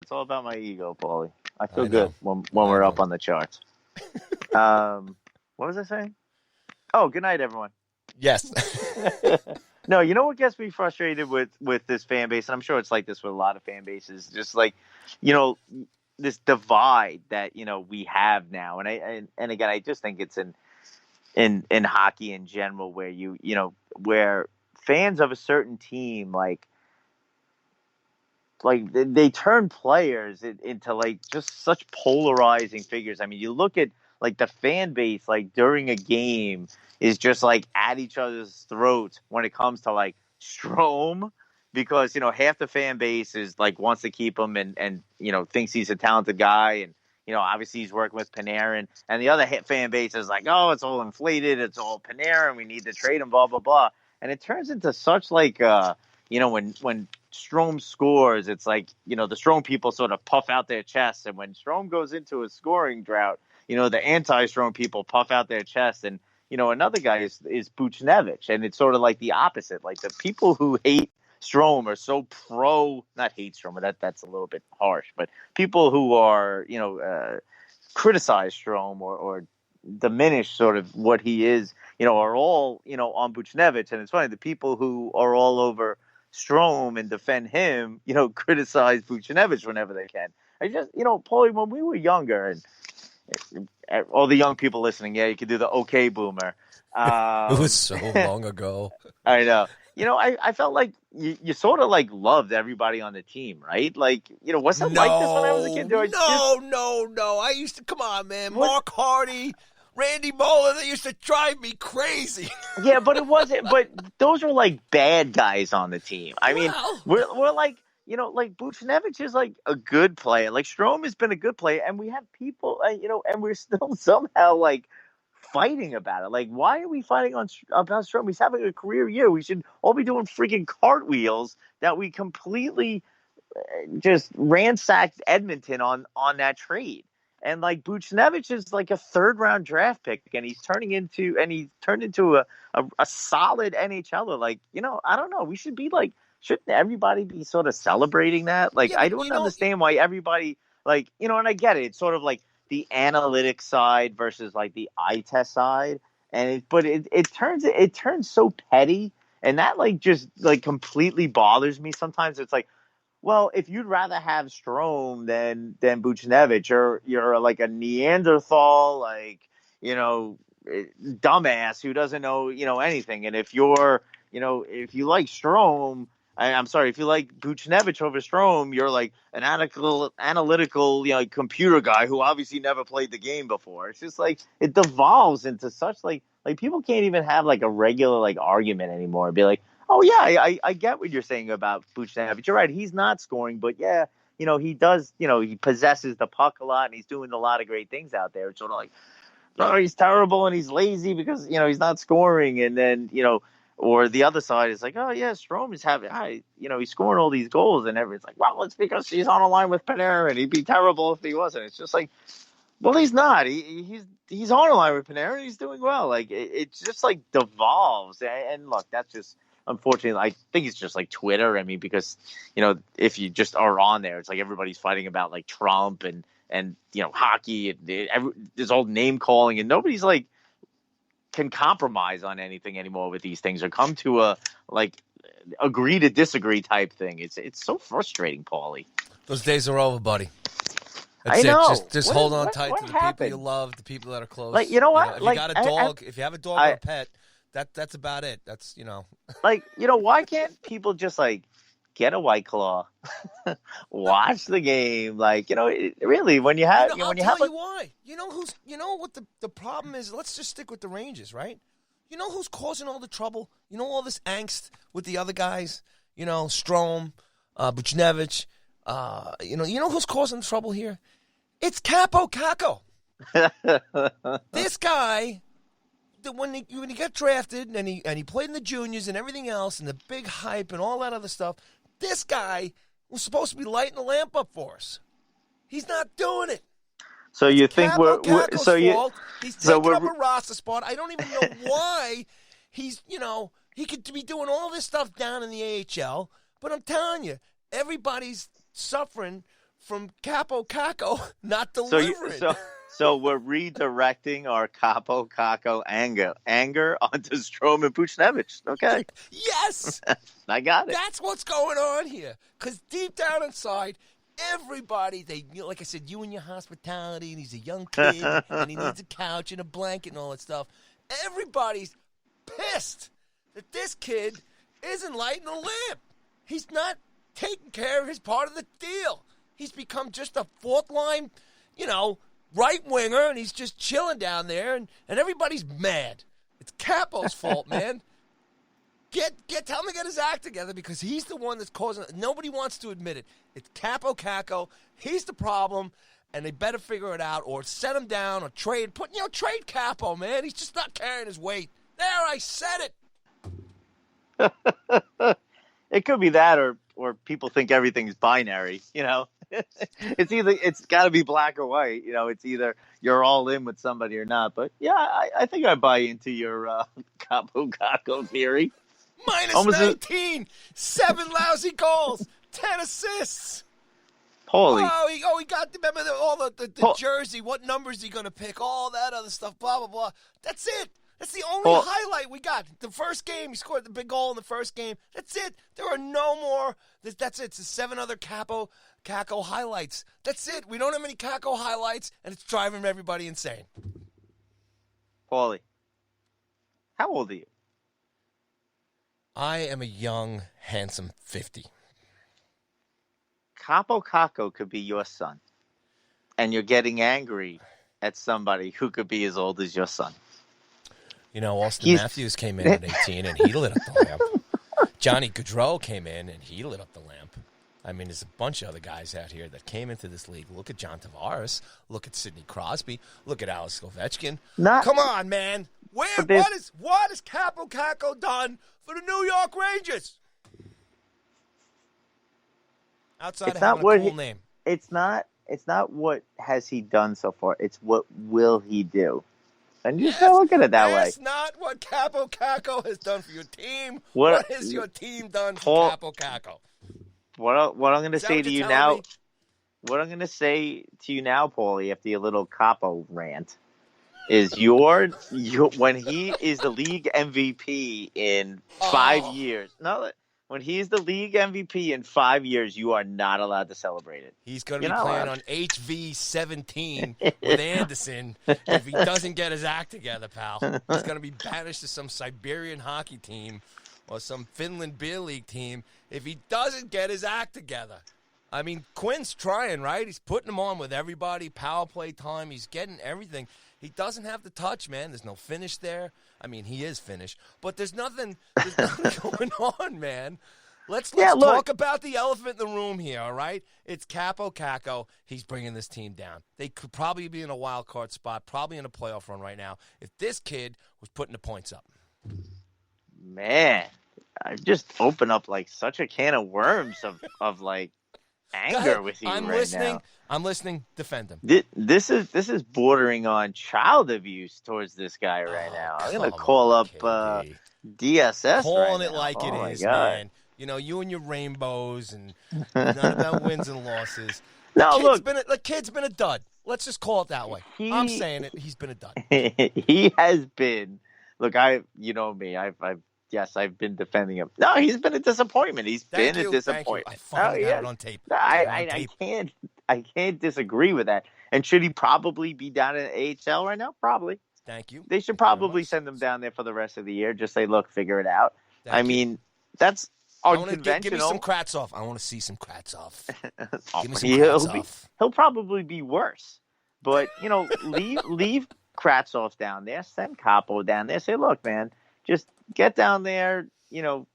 It's all about my ego, Paulie. I feel I good know. when I we're know. up on the charts. What was I saying? Oh, good night, everyone. Yes. No, you know what gets me frustrated with this fan base, and I'm sure it's like this with a lot of fan bases, just like, you know, this divide that we have now, and again, I just think it's in hockey in general, where where fans of a certain team like they turn players into like just such polarizing figures. I mean, you look at like the fan base like during a game is just like at each other's throats when it comes to like Strome, because half the fan base is like wants to keep him and thinks he's a talented guy, and obviously he's working with Panarin, and the other fan base is like, oh, it's all inflated, it's all Panarin, we need to trade him, blah blah blah, and it turns into such like when Strome scores, it's like, the Strome people sort of puff out their chests. And when Strome goes into a scoring drought, the anti-Strome people puff out their chests. And, another guy is Buchnevich. And it's sort of like the opposite. Like the people who hate Strome are so not hate Strome, that's a little bit harsh, but people who are, criticize Strome or diminish sort of what he is, are all, on Buchnevich. And it's funny, the people who are all over Strome and defend him, criticize Buchnevich whenever they can. I just, Paulie, when we were younger, and all the young people listening, yeah, you could do the okay boomer. It was so long ago. I know. I felt like you sort of like loved everybody on the team, right? Like, wasn't it like this when I was a kid? No. I used to, come on, man. What? Mark Hardy, Randy Moller, they used to drive me crazy. Yeah, but it wasn't. But those were like bad guys on the team. I mean, we're like, like Buchnevich is like a good player. Like Strome has been a good player, and we have people, and we're still somehow like fighting about it. Like, why are we fighting about Strome? He's having a career year. We should all be doing freaking cartwheels that we completely just ransacked Edmonton on that trade. And like Buchnevich is like a third round draft pick, and he turned into a solid NHLer. Like, I don't know. We should be like, shouldn't everybody be sort of celebrating that? Like, yeah, I don't understand why everybody like, and I get it. It's sort of like the analytics side versus like the eye test side. And it turns so petty, and that like just like completely bothers me sometimes. It's like, well, if you'd rather have Strome than Buchnevich, you're like a Neanderthal, like, dumbass who doesn't know, anything. And if if you like Strome, I'm sorry, if you like Buchnevich over Strome, you're like an analytical, computer guy who obviously never played the game before. It's just like it devolves into such like people can't even have like a regular like argument anymore. Be like, oh yeah, I get what you're saying about Buchnevich. You're right, he's not scoring, but yeah, he does. He possesses the puck a lot, and he's doing a lot of great things out there. It's sort of like, oh, he's terrible and he's lazy because he's not scoring, and then or the other side is like, oh yeah, Strome is he's scoring all these goals, and everyone's like, well, it's because he's on a line with Panarin. He'd be terrible if he wasn't. It's just like, well, he's not. He's on a line with Panarin. He's doing well. Like it just like devolves, and look, that's just. Unfortunately, I think it's just like Twitter. I mean, because, if you just are on there, it's like everybody's fighting about like Trump and hockey. There's all name calling, and nobody's like can compromise on anything anymore with these things or come to a like agree to disagree type thing. It's so frustrating, Paulie. Those days are over, buddy. That's I know. It. Just hold on tight to the people you love, the people that are close. Like, you know what? If you got a dog, if you have a dog or a pet, that's about it. That's like, why can't people just like get a White Claw, watch the game? Like, really, when you have I'll tell you why. You know what the problem is? Let's just stick with the Rangers, right? You know who's causing all the trouble? You know all this angst with the other guys? Strome, Buchnevich. You know who's causing the trouble here? It's Capo Caco. This guy. When he got drafted and he played in the juniors and everything else and the big hype and all that other stuff, this guy was supposed to be lighting the lamp up for us. He's not doing it. So you think we're so you fault. He's taking up a roster spot. I don't even know why he's he could be doing all this stuff down in the AHL. But I'm telling you, everybody's suffering from Capo Caco not So you, delivering. so we're redirecting our Capo Caco anger onto Strom and Puchnevich. Okay, Yes, I got it. that's what's going on here. Because deep down inside, everybody, like I said, you and your hospitality, and he's a young kid, and he needs a couch and a blanket and all that stuff. Everybody's pissed that this kid isn't lighting a lamp. He's not taking care of his part of the deal. He's become just a fourth line, right winger, and he's just chilling down there, and everybody's mad. It's Capo's fault, man. Tell him to get his act together, because he's the one that's causing it. Nobody wants to admit it. It's Capo Caco. He's the problem, and they better figure it out, or set him down, or trade Capo, man. He's just not carrying his weight. There, I said it. It could be that, or people think everything's binary. It's got to be black or white. It's either you're all in with somebody or not. But yeah, I think I buy into your Capo Caco theory. Minus almost 19, 7 lousy goals, 10 assists. Holy! He got all the jersey. What number is he going to pick? All that other stuff. Blah blah blah. That's it. That's the only highlight we got. The first game, he scored the big goal in the first game. That's it. There are no more. That's it. It's the 7 other Caco highlights. That's it. We don't have any Caco highlights, and it's driving everybody insane. Paulie, how old are you? I am a young, handsome 50. Capo Caco could be your son, and you're getting angry at somebody who could be as old as your son. Austin Matthews came in at 18, and he lit up the lamp. Johnny Gaudreau came in, and he lit up the lamp. I mean, there's a bunch of other guys out here that came into this league. Look at John Tavares. Look at Sidney Crosby. Look at Alex Ovechkin. Come on, man. What has Capo Caco done for the New York Rangers? Outside of having a cool name. It's not what has he done so far. It's what will he do. And you just gotta look at it that way. That's not what Capo Caco has done for your team. What has your team done for Capo Caco? What I'm going to say to you now, what I'm going to say to you now, Paulie, after your little Capo rant, is when he is the league MVP in 5 years. No, when he's the league MVP in 5 years, you are not allowed to celebrate it. He's going to be playing on HV17 with Anderson if he doesn't get his act together, pal. He's going to be banished to some Siberian hockey team or some Finland beer league team if he doesn't get his act together. I mean, Quinn's trying, right? He's putting him on with everybody, power play time. He's getting everything. He doesn't have the touch, man. There's no finish there. I mean, he is finished, but there's nothing going on, man. Let's talk about the elephant in the room here, all right? It's Capo Caco. He's bringing this team down. They could probably be in a wild card spot, probably in a playoff run right now, if this kid was putting the points up. Man, I just opened up like such a can of worms of like anger with you now. I'm listening. Defend him. This is bordering on child abuse towards this guy right now. I'm gonna call up DSS. Calling it like it is, man. You and your rainbows and none about wins and losses. The kid's been a dud. Let's just call it that way. I'm saying it. He's been a dud. He has been. Look, I've been defending him. No, he's been a disappointment. He's been a disappointment. I fucking got it on tape. I can't disagree with that. And should he probably be down in AHL right now? Probably. Thank you. They should probably send him down there for the rest of the year. Just say, look, figure it out. That's unconventional. Give me some Kravtsov. I want to see some Kravtsov. Give me some Kravtsov. He'll probably be worse. But, leave Kravtsov down there. Send Capo down there. Say, look, man, just get down there,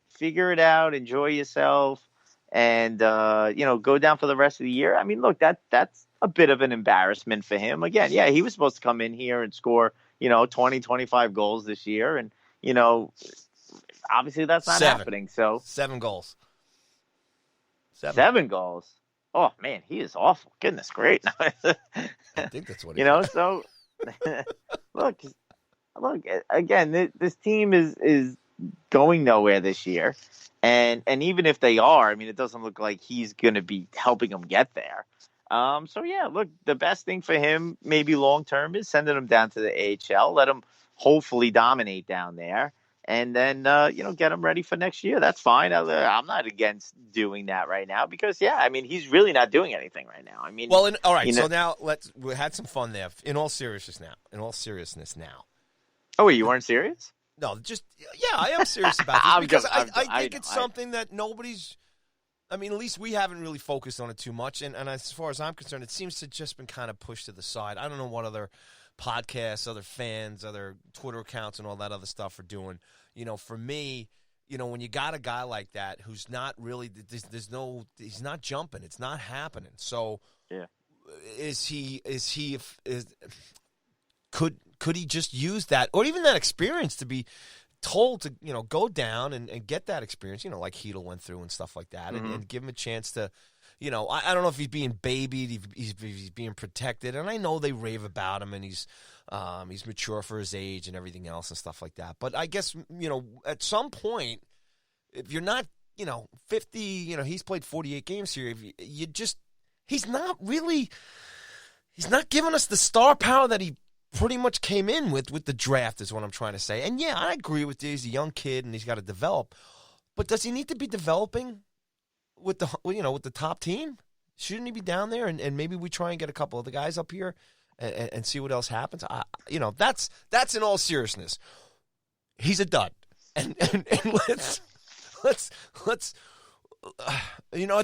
figure it out, enjoy yourself, and, go down for the rest of the year. I mean, look, that's a bit of an embarrassment for him. Again, yeah, he was supposed to come in here and score, 20, 25 goals this year. And, obviously that's not happening. So 7 goals. 7 goals. Oh, man, he is awful. Goodness, great. I think that's what he is. So look, again, this team is going nowhere this year. And even if they are, I mean, it doesn't look like he's going to be helping them get there. So yeah, look, the best thing for him, maybe long term, is sending him down to the AHL. Let him hopefully dominate down there, and then get him ready for next year. That's fine. I'm not against doing that right now because yeah, I mean he's really not doing anything right now. I mean, Well, all right. you know, So now we had some fun there. In all seriousness, now. oh wait, you weren't serious? No, just yeah, I am serious about this because I think it's something that nobody's. I mean, at least we haven't really focused on it too much, and as far as I'm concerned, it seems to just been kind of pushed to the side. I don't know what other podcasts, other fans, other Twitter accounts, and all that other stuff are doing. For me, when you got a guy like that who's not really, he's not jumping, it's not happening. So, yeah, could he just use that, or even that experience to be told to go down and get that experience, like Hedl went through and stuff like that, and give him a chance to, I don't know if he's being babied, if he's being protected, and I know they rave about him and he's mature for his age and everything else and stuff like that. But I guess at some point, if you're not 50, he's played 48 games here. If he's not giving us the star power that he pretty much came in with the draft is what I'm trying to say. And yeah, I agree with you. He's a young kid and he's got to develop. But does he need to be developing with the top team? Shouldn't he be down there and maybe we try and get a couple of the guys up here and see what else happens? That's in all seriousness. He's a dud. And let's at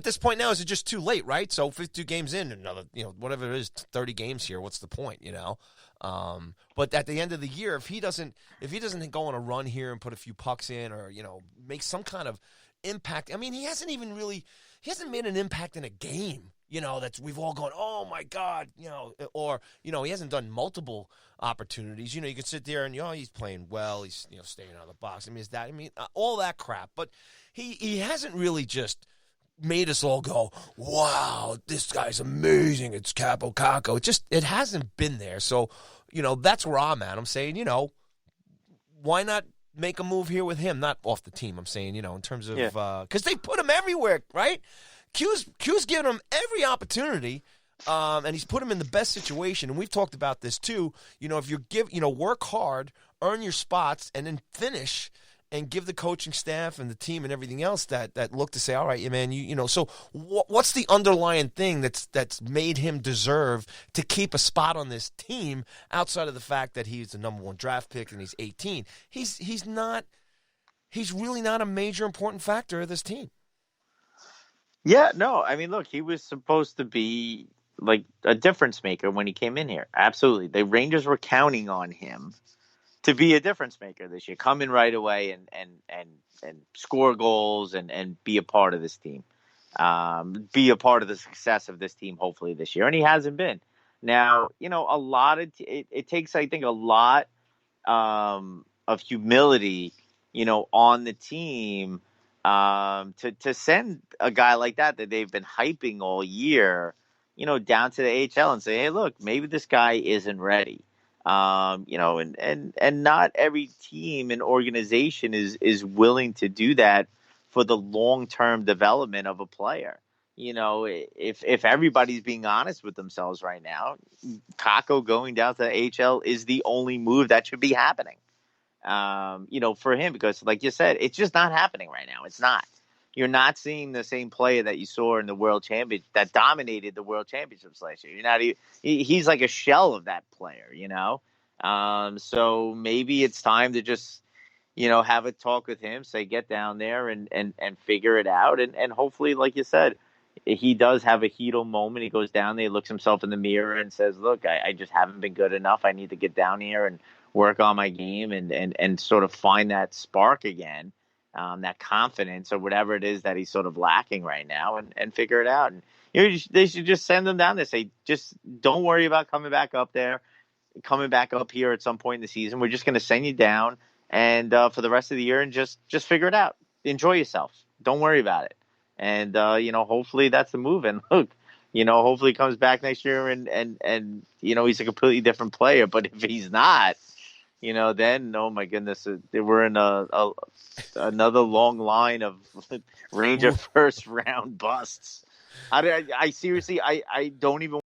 this point now, is it just too late, right? So 52 games in, another, whatever it is, 30 games here, what's the point, But at the end of the year, if he doesn't go on a run here and put a few pucks in or, make some kind of impact. I mean, he hasn't made an impact in a game, that's we've all gone, oh my God, or, he hasn't done multiple opportunities. You can sit there and, he's playing well. He's, staying out of the box. All that crap. But he hasn't really just made us all go, wow, this guy's amazing. It's Capo Caco. It hasn't been there. So, that's where I'm at. I'm saying, why not make a move here with him? Not off the team, I'm saying, in terms of, because they put him everywhere, right? Q's given him every opportunity, and he's put him in the best situation. And we've talked about this too. If you work hard, earn your spots, and then finish, and give the coaching staff and the team and everything else that look to say, all right, man, so what's the underlying thing that's made him deserve to keep a spot on this team outside of the fact that he's the number one draft pick and he's 18? He's really not a major important factor of this team. Yeah, no, I mean, look, he was supposed to be like a difference maker when he came in here. Absolutely. The Rangers were counting on him to be a difference maker this year, come in right away and score goals and be a part of this team, be a part of the success of this team, hopefully this year. And he hasn't been. Now, it takes, I think, a lot of humility, on the team to send a guy like that they've been hyping all year, down to the AHL and say, hey, look, maybe this guy isn't ready. And not every team and organization is willing to do that for the long-term development of a player. If everybody's being honest with themselves right now, Kakko going down to the AHL is the only move that should be happening. For him, because like you said, it's just not happening right now. It's not. You're not seeing the same player that you saw in the World Championship that dominated the World Championships last year. You're not. He's like a shell of that player, So maybe it's time to just, have a talk with him. Say, get down there and figure it out, and hopefully, like you said, he does have a Hedl moment. He goes down there, looks himself in the mirror, and says, "Look, I just haven't been good enough. I need to get down here and work on my game and sort of find that spark again." That confidence or whatever it is that he's sort of lacking right now and figure it out. And they should just send him down there. Say, just don't worry about coming back up here at some point in the season. We're just going to send you down and for the rest of the year and just figure it out. Enjoy yourself. Don't worry about it. And, hopefully that's the move. And look, hopefully he comes back next year and he's a completely different player. But if he's not, then, oh my goodness, we're in another long line of Ranger first round busts. I seriously, I don't even